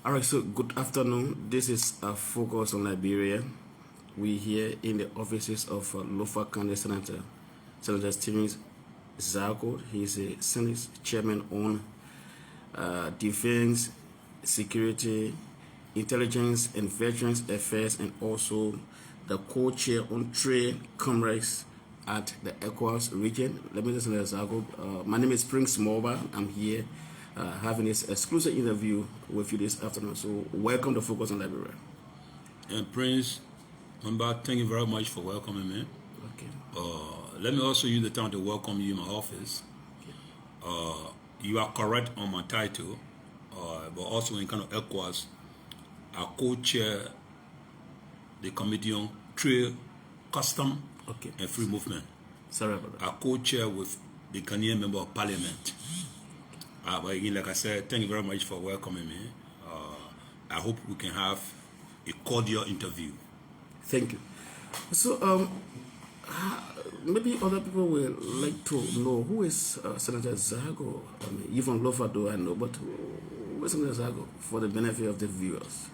All right, so good afternoon. This is a focus on Liberia. We here in the offices of Lofa County Senator, Senator Stevens Zargo. He's a Senate chairman on defense, security, intelligence, and veterans affairs, and also the co-chair on trade commerce at the ECOWAS region. Let me just say, Zargo. My name is Prince Moba. I'm here having this exclusive interview with you this afternoon. So welcome to Focus on Liberia. And Prince Moba, thank you very much for welcoming me. Okay. Let me also use the time to welcome you in my office. You are correct on my title, but also in kind of ECOWAS, I co-chair the Committee on Trade, Custom, and Free Movement. Sorry about that. I co-chair with the Ghanaian Member of Parliament. But again, like I said, thank you very much for welcoming me. I hope we can have a cordial interview. Thank you. So, maybe other people will like to know who is Senator Zargo. I mean, even Lofa do I know, but who is Senator Zargo for the benefit of the viewers?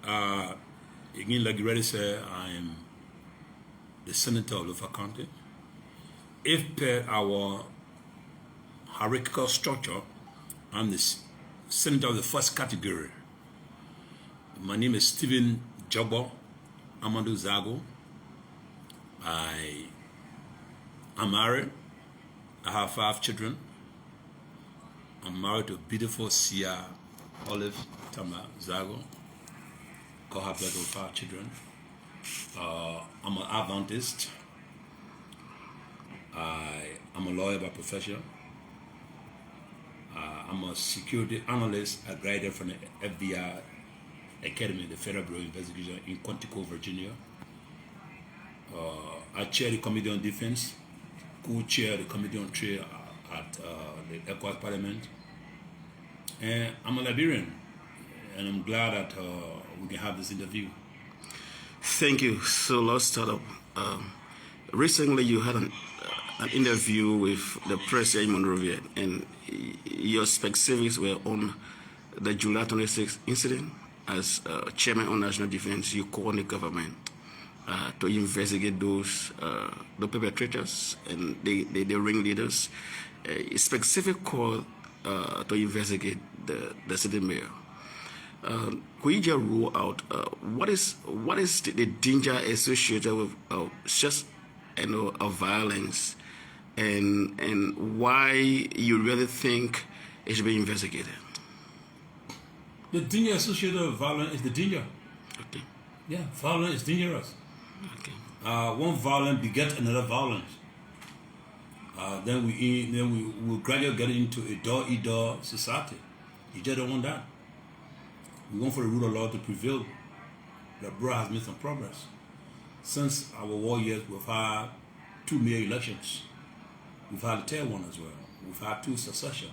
Again, like you already said, I am the Senator of Lofa County. If per our hierarchical structure, I'm the Senator of the first category. My name is Stephen Jobo Amadou Zargo. I'm married. I have 5 children. I'm married to a beautiful Sia Olive Tama Zargo. God have blessed with 5 children. I'm an Adventist. I'm a lawyer by profession. I'm a security analyst. I graduated from the FBI Academy, the Federal Bureau of Investigation in Quantico, Virginia. I chair the Committee on Defense, co-chair the Committee on Trade at the ECOWAS Parliament. And I'm a Liberian, and I'm glad that we can have this interview. Thank you. So let's start up. Recently, you had an interview with the press here in Monrovia, and your specifics were on the July 26th incident. As chairman on national defense, you called on the government to investigate those the perpetrators and the ringleaders. A specific call to investigate the city mayor. Could you just rule out what is the danger associated with just violence, and why you really think it should be investigated? The danger associated with violence is the danger. Okay. Yeah, violence is dangerous. Okay. One violence begets another violence. Then we will gradually get into a door-eat-door society. You just don't want that. We want for the rule of law to prevail. The Bureau has made some progress. Since our war years, we've had 2 mayor elections. We've had a third one as well. We've had 2 succession.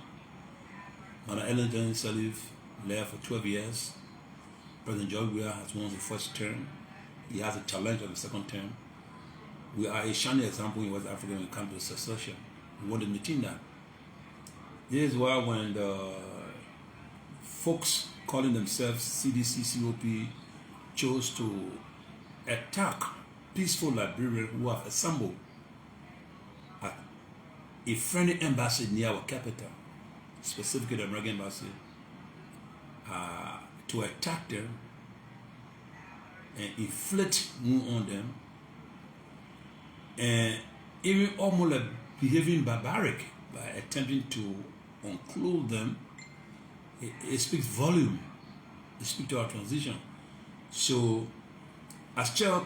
Madam Ellen Johnson Sirleaf led for 12 years. President George Weah has won the first term. He has a challenge of the second term. We are a shining example in West Africa when it comes to succession. We want to maintain that. This is why when the folks calling themselves CDC, COP chose to attack peaceful Liberians who have assembled at a friendly embassy near our capital, specifically the American embassy, to attack them and inflict wounds on them, and even almost like behaving barbaric by attempting to unclothe them, it speaks volume. It speaks to our transition. So, as chair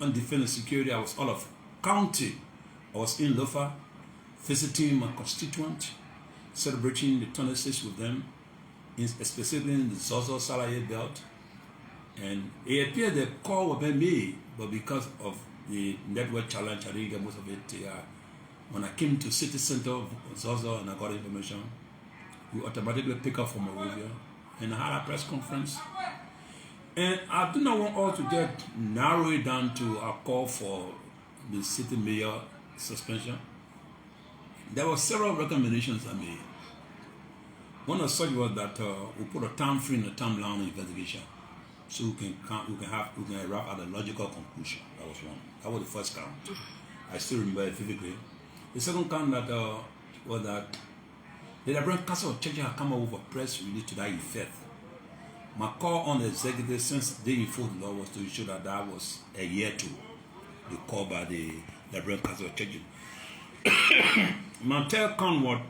on defense and security, I was all of county. I was in Lofa, visiting my constituent, celebrating the 26th with them, specifically in the Zozo Salaye belt. And it appeared the call was being made, but because of the network challenge, I didn't get most of it. When I came to city center of Zozo and I got information, we automatically pick up from Monrovia and I had a press conference. And I do not want all to get narrow it down to a call for the city mayor suspension. There were several recommendations I made. One of such was that we put a time frame and a timeline investigation, so we can arrive at a logical conclusion. That was one. That was the first count. I still remember it vividly. The second count that was that the Liberian Council of Churches had come up with a press release to that effect. My call on the executive since they enforced the law was to ensure that that was adhered to. The call by the Liberian Council of Churches. My third count was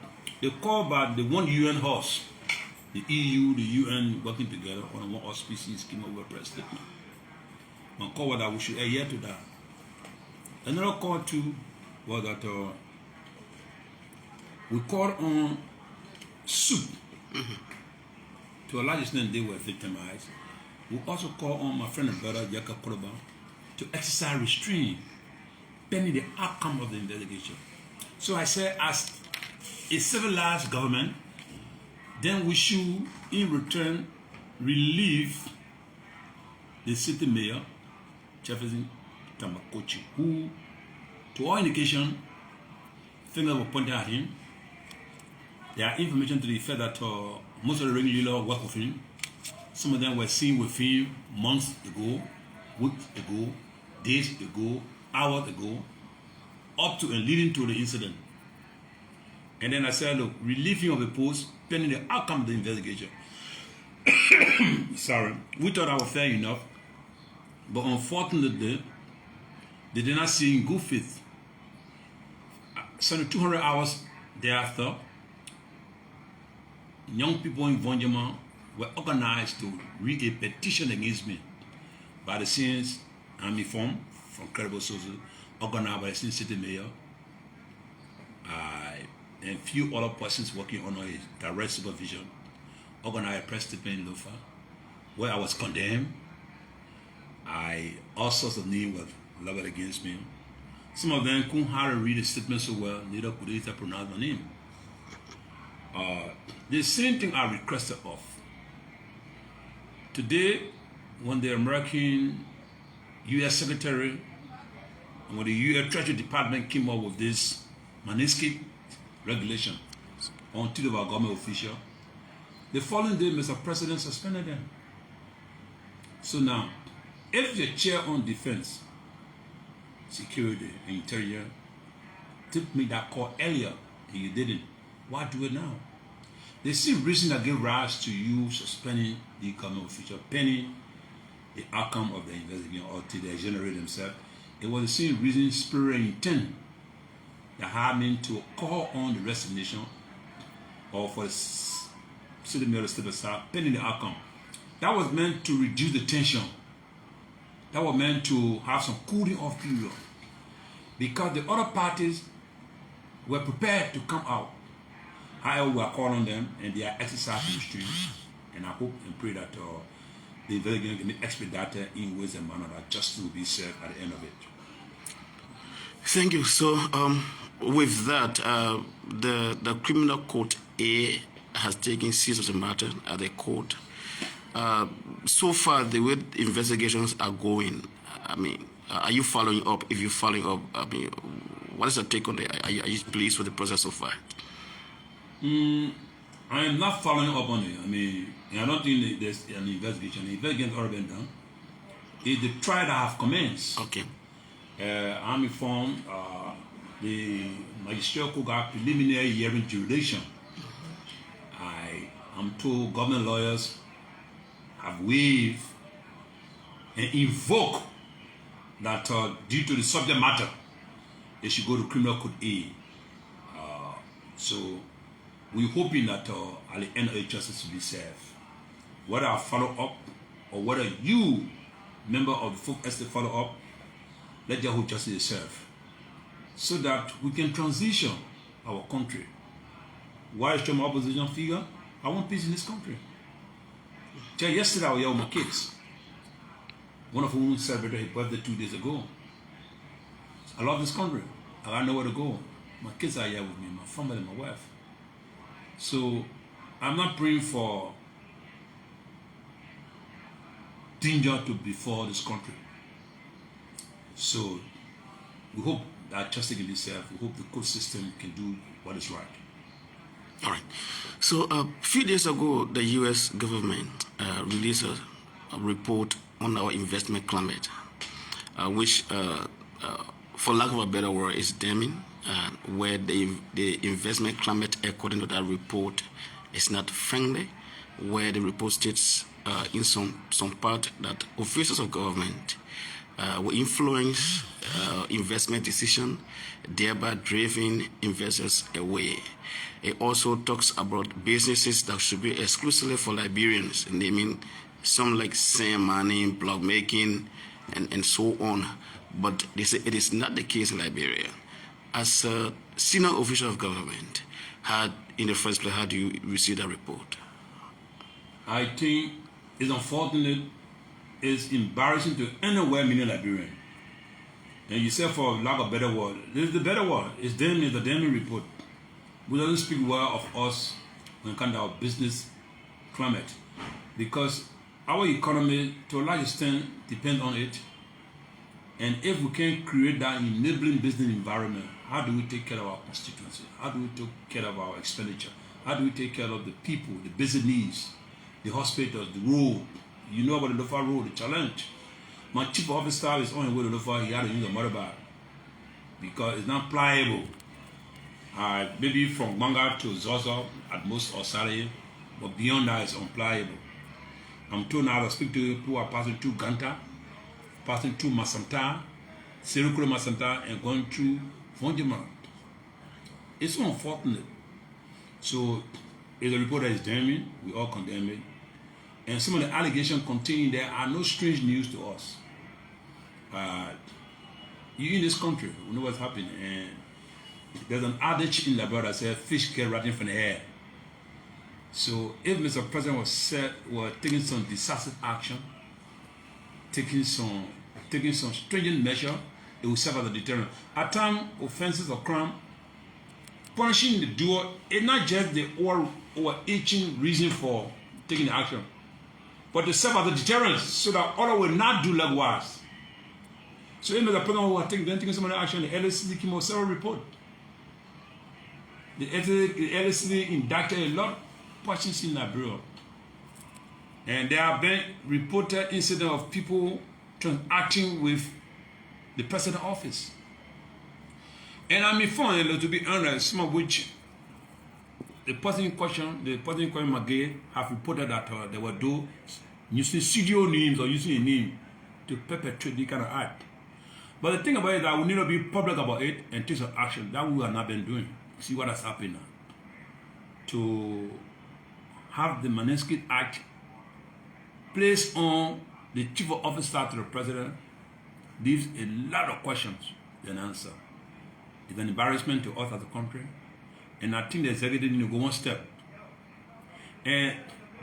the call by the one UN house, the EU, the UN working together on one auspicious scheme of a press statement. My call was that we should adhere to that. Another call too was that we called on soup. To a large extent, they were victimized. We also called on my friend and brother, Jacob Koroba, to exercise restraint pending the outcome of the investigation. So I said, as a civilized government, then we should, in return, relieve the city mayor, Jefferson Tamakochi, who, to all indication, fingers were pointed at him. There are information to the effect that most of the regular work with him. Some of them were seen with him months ago, weeks ago, days ago, hours ago, up to and leading to the incident. And then I said, look, relieve him of the post pending the outcome of the investigation. Sorry. We thought that was fair enough. But unfortunately, they did not see in good faith. 200 hours thereafter, young people in Vonjama were organized to read a petition against me by the Science Army Form from Credible Sources, organized by the Science City Mayor, and few other persons working under his direct supervision, organized a press statement in Lofa, where I was condemned. All sorts of names were leveled against me. Some of them couldn't hardly read the statement so well, neither could they pronounce my name. The same thing I requested of. Today, when the American U.S. Secretary and when the U.S. Treasury Department came up with this Magnitsky regulation on two of our government officials, the following day, Mr. President suspended them. So now, if the chair on defense, security, and interior took me that call earlier and you didn't, why do it now? They see reason that gave rise to you suspending the government official pending the outcome of the investigation or till they generate themselves. It was the same reason, spirit, and intent that had me to call on the resignation or for the city mayor to step aside pending the outcome. That was meant to reduce the tension. That was meant to have some cooling off period because the other parties were prepared to come out. However, we are calling on them and they are exercising restraint. And I hope and pray that the investigation can be expedited in ways and manner that justice will be served at the end of it. Thank you. So, with that, the criminal court A has taken seize of the matter at the court. So far, the way investigations are going, I mean, are you following up? If you're following up, I mean, what is your take on it? Are you pleased with the process so far? I am not following up on it. I mean, I don't think there's an investigation. The investigation has already been done. It's the trial that have commenced. Okay. I'm informed the magistrate court got preliminary hearing jurisdiction. I'm told government lawyers have waived and invoked that due to the subject matter, they should go to criminal court A. So we're hoping that at the end of the justice will be served. Whether I follow up or whether you, member of the folk estate, follow up, let your whole justice is served so that we can transition our country. Why is my opposition figure? I want peace in this country. Yesterday I was here with my kids, one of whom celebrated his birthday 2 days ago. I love this country. I got nowhere to go. My kids are here with me, my family, my wife. So I'm not praying for danger to befall this country. So we hope that justice can be served. We hope the court system can do what is right. All right. So a few days ago, the U.S. government released a report on our investment climate, which, for lack of a better word, is damning. Where the investment climate, according to that report, is not friendly. Where the report states in some part that officials of government will influence investment decision, thereby driving investors away. It also talks about businesses that should be exclusively for Liberians, naming some like sand mining, block making, and so on. But they say it is not the case in Liberia. As a senior official of government, in the first place, how do you receive that report? I think it's unfortunate, it's embarrassing to anywhere meaning Liberian. And you say, for lack of better word, this is the better word. It's the damning report. We doesn't speak well of us when it comes to our business climate, because our economy, to a large extent, depends on it. And if we can't create that enabling business environment, how do we take care of our constituency? How do we take care of our expenditure? How do we take care of the people, the basic needs, the hospitals, the road? You know about the Lofa road, the challenge. My chief officer is on the way to Lofa, he had to use a motorbike because it's not pliable. Maybe from Manga to Zozo at most, or Saturday, but beyond that it's unpliable. I'm told now to speak to people who are passing through Ganta, passing through Masanta, Serukuro Masanta, and going through Fonjima. It's so unfortunate. So it's a report that is damning, we all condemn it. And some of the allegations contained there are no strange news to us. You in this country, we know what's happening. And there's an adage in Liberia that says fish get rotting from the air. So if Mr. President was taking some decisive action, taking some stringent measure, it will serve as a deterrent. At times, offenses or crime, punishing the doer is not just the overarching reason for taking the action, but to serve as a deterrent so that others will not do likewise. So if Mr. President was taking some action, the LSC came out several report. The LSC indicted a lot of persons in Liberia. And there have been reported incidents of people transacting with the president's office. And I may find, to be honest, some of which the person in question, Magay, have reported that they were using studio names or using a name to perpetrate the kind of act. But the thing about it is that we need to be public about it and take some action. That we have not been doing. See what has happened now. To have the Magnitsky Act placed on the chief of officer to the president leaves a lot of questions than answer. It's an embarrassment to us as a country. And I think the executive need to go one step. And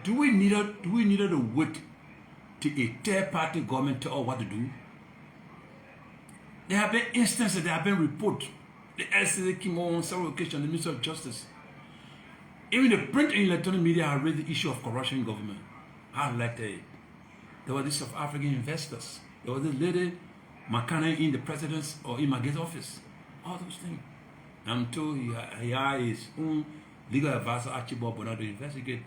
do we need to wait till a third-party government tell us what to do? There have been instances, there have been reports. The LCA came on several occasions, the Minister of Justice. Even the print and electronic media have raised the issue of corruption in government. I highlighted it. There were these South African investors. There was this lady, Makana, in the president's or in Magay's office. All those things. I'm told he had his own legal advisor, Archibald Bonado, to investigate.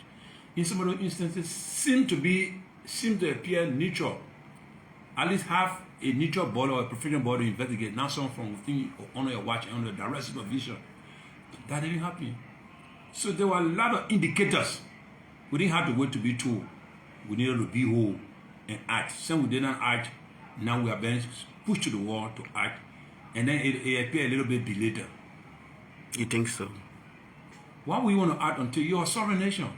In some of those instances, seem to appear neutral. At least have a neutral body or a professional body to investigate. Now someone from within under your watch, under direct supervision. That didn't happen. So there were a lot of indicators. We didn't have to wait to be told. We needed to be whole and act. Some we didn't act. Now we are being pushed to the wall to act. And then it appeared a little bit belated. You think so? Why would you want to act until you're a sovereign nation?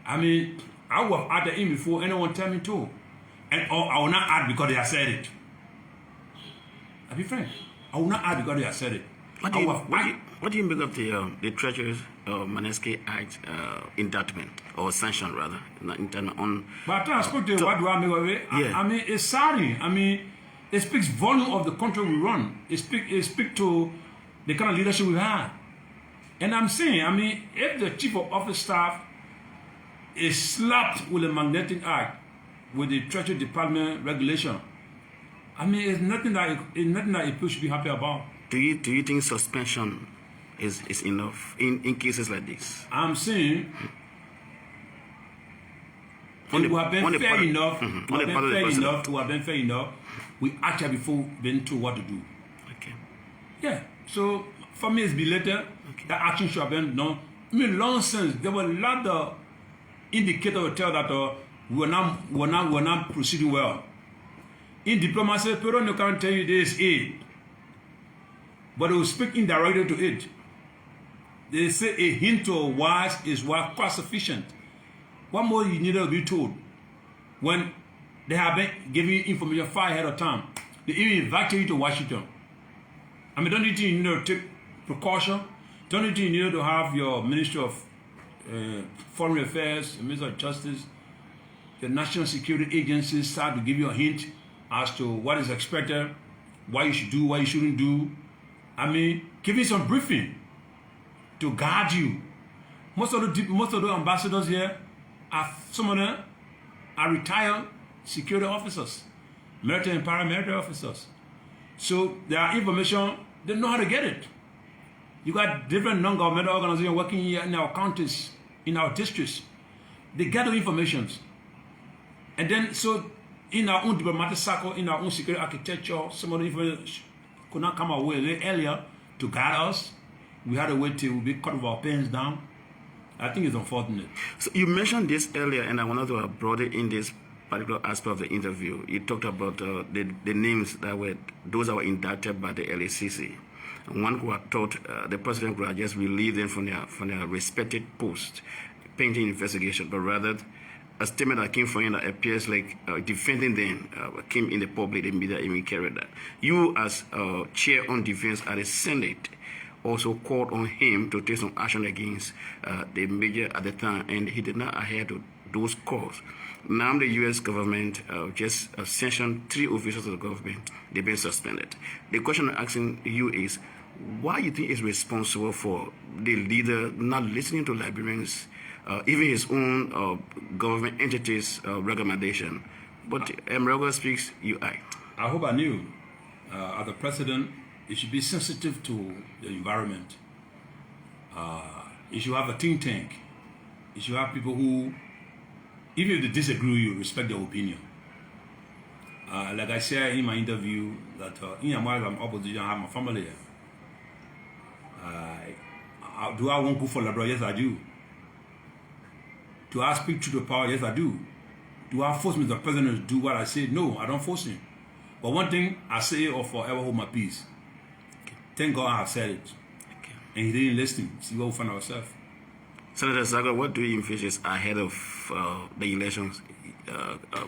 I mean, I would have acted in before anyone tell me to. Or I will not act because they have said it. I'll be frank. I will not act because they have said it. What do you make of the Treasury's Magnitsky Act indictment or sanction rather? On, but I spoke to you, what do I make of it? Yeah. I mean, it's sorry. I mean, it speaks volume of the country we run. It speaks to the kind of leadership we have. And I'm saying, I mean, if the chief of office staff is slapped with the Magnetic Act, with the Treasury Department regulation, I mean, it's nothing that people should be happy about. Do you think suspension is enough in cases like this? I'm saying On the- we have been on the fair part- enough. mhm, We on have the part of been the fair president. enough. We have been fair enough. We actually before been told what to do. Okay. Yeah. So for me, it's belated. That action should have been done. I mean, long since there were a lot of indicators to tell that we're not proceeding well. In diplomacy, people don't can tell you this aid, but they will speak indirectly to it. They say a hint or wise is what quite sufficient. What more you need to be told when they have been giving you information far ahead of time? They even invite you to Washington. I mean, don't you think you need to take precaution? Don't you think you need to have your Ministry of Foreign Affairs, the Ministry of Justice, the National Security Agencies start to give you a hint as to what is expected, what you should do, what you shouldn't do? I mean, give you some briefing to guard you. Most of the ambassadors here some of them are retired security officers, military and paramilitary officers. So there are information, they know how to get it. You got different non-governmental organizations working here in our counties, in our districts. They gather information. And then, so in our own diplomatic circle, in our own security architecture, some of the information could not come our way a little earlier to guide us. We had to wait till we cut our pens down. I think it's unfortunate. So you mentioned this earlier, and I wanted to have brought it in this particular aspect of the interview. You talked about the names that were those that were indicted by the LACC. And one who had thought the president would have just relieved them from their respected post, pending investigation, but rather a statement that came from him that appears like defending them came in the public, the media even carried that. You, as chair on defense at the Senate, also called on him to take some action against the major at the time, and he did not adhere to those calls. Now the U.S. government just sanctioned 3 officials of the government. They've been suspended. The question I'm asking you is, why you think is responsible for the leader not listening to Liberians, even his own government entities' recommendation? But Mrogo speaks, you act. I hope I knew, as a president, you should be sensitive to the environment. You should have a think tank. You should have people who, even if they disagree with you, respect their opinion. Like I said in my interview, that in America, I'm opposition, I have my family here. Do I want to go for Liberia? Yes, I do. Do I speak to the power? Yes, I do. Do I force Mr. President to do what I say? No, I don't force him. But one thing I say or forever hold my peace. Thank God I have said it. Okay. And he didn't listen. See what we find ourselves. Senator Zargo, what do you envisage ahead of the elections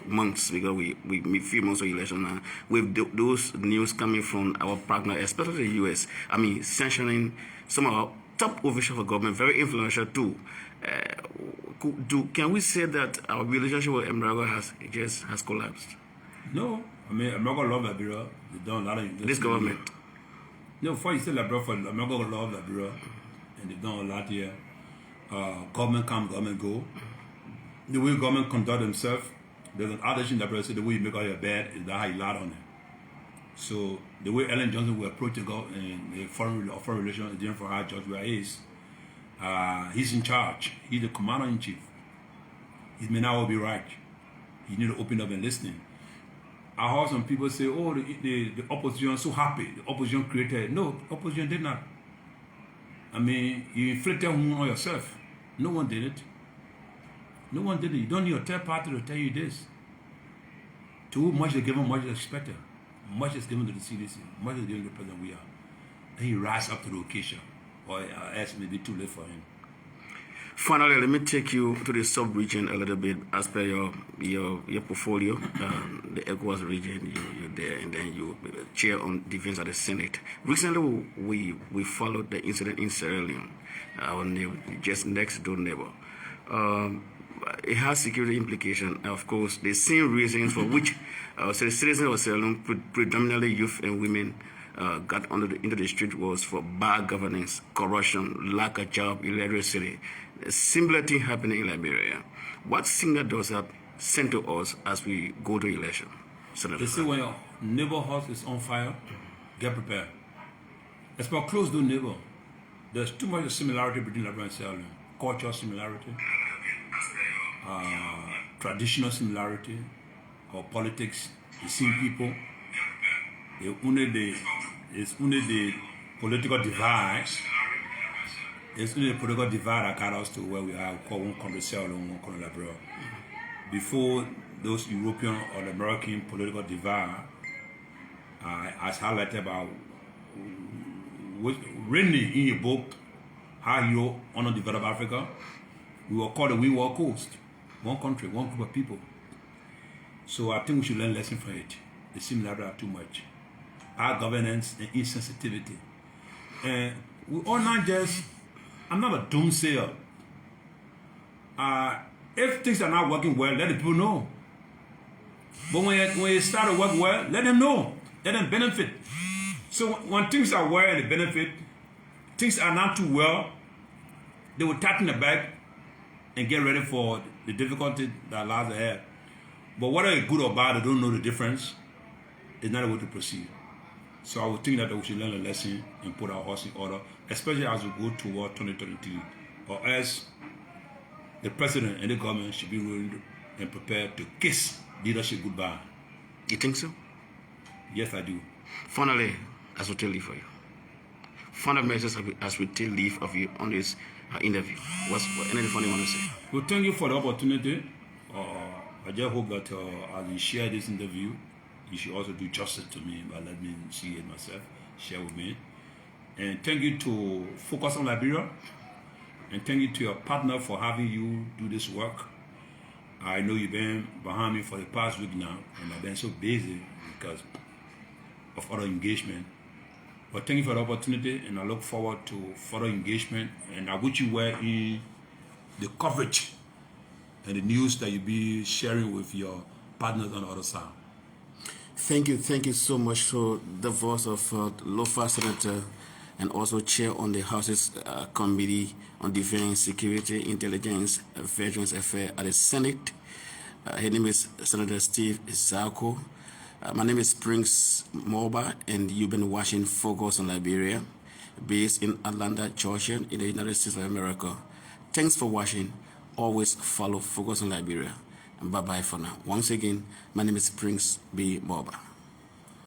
months? Because we few months of election now. With those news coming from our partner, especially the U.S., I mean, sanctioning some of our top officials of government, very influential too. Can we say that our relationship with Embargo has collapsed? No. I mean, Embargo love Liberia. They don't a lot of This government. No, before you say Liberia, Embargo love Liberia. And they've done a lot here. Government come, government go. The way government conduct themselves, there's an adage in Liberia say the way you make out your bed is that how you lie on it. So the way Ellen Johnson will approach the government in the foreign relations is different from how George Weah is. He's in charge. He's the commander-in-chief. He may not all be right. You need to open up and listen. I heard some people say, oh, the opposition is so happy. The opposition created it. No, the opposition did not. I mean, you inflicted harm on yourself. No one did it. No one did it. You don't need a third party to tell you this. To whom much is given, much is expected. Much is given to the CDC. Much is given to the President we are. And he rise up to the occasion. Or else it may be too late for him. Finally, let me take you to the sub-region a little bit as per your portfolio. The ECOWAS region, you're there, and then you chair on defense at the Senate. Recently, we followed the incident in Sierra Leone, our neighbor, just next door neighbor. It has security implications, and of course, the same reasons for which the citizens of Sierra Leone, predominantly youth and women, got into the street was for bad governance, corruption, lack of job, illiteracy. A similar thing happening in Liberia. What signal does that send to us as we go to election? They say when your neighbor house is on fire, get prepared. It's about close to neighbor. There's too much similarity between Liberia and Sierra Leone. Cultural similarity, traditional similarity, or politics. The same people. It's only the political divide. It's only the political divide that got us to where we are. We call one country Sierra Leone, one country Liberia. Before those European or the American political divide, as highlighted by Rennie in your book, How You Honor Develop Africa, we were called the We World Coast. One country, one group of people. So I think we should learn lessons from it. The similarity are too much. Our governance and insensitivity. And we all not just, I'm not a doomsayer. If things are not working well, let the people know. But when you start to work well, let them know. Let them benefit. So when things are well and they benefit, things are not too well, they will tighten the back and get ready for the difficulty that lies ahead. But whether it's good or bad, they don't know the difference, it's not a way to proceed. So I would think that we should learn a lesson and put our house in order, especially as we go toward 2023. Or else the president and the government should be willing and prepared to kiss leadership goodbye. You think so? Yes, I do. Finally, as we take leave for you. Final message as we take leave of you on this interview. Anything you want to say? Well, thank you for the opportunity. I just hope that as you share this interview, you should also do justice to me by letting me see it myself, share with me. And thank you to Focus on Liberia. And thank you to your partner for having you do this work. I know you've been behind me for the past week now, and I've been so busy because of other engagement. But thank you for the opportunity, and I look forward to further engagement. And I wish you were in the coverage and the news that you'll be sharing with your partners on the other side. Thank you so much. So the voice of Lofa Senator and also chair on the House's Committee on Defense, Security, Intelligence, Veterans Affairs at the Senate. His name is Senator Steve Zargo. My name is Prince Moba, and you've been watching Focus on Liberia, based in Atlanta, Georgia, in the United States of America. Thanks for watching. Always follow Focus on Liberia. And bye-bye for now. Once again, my name is Prince B. Moba.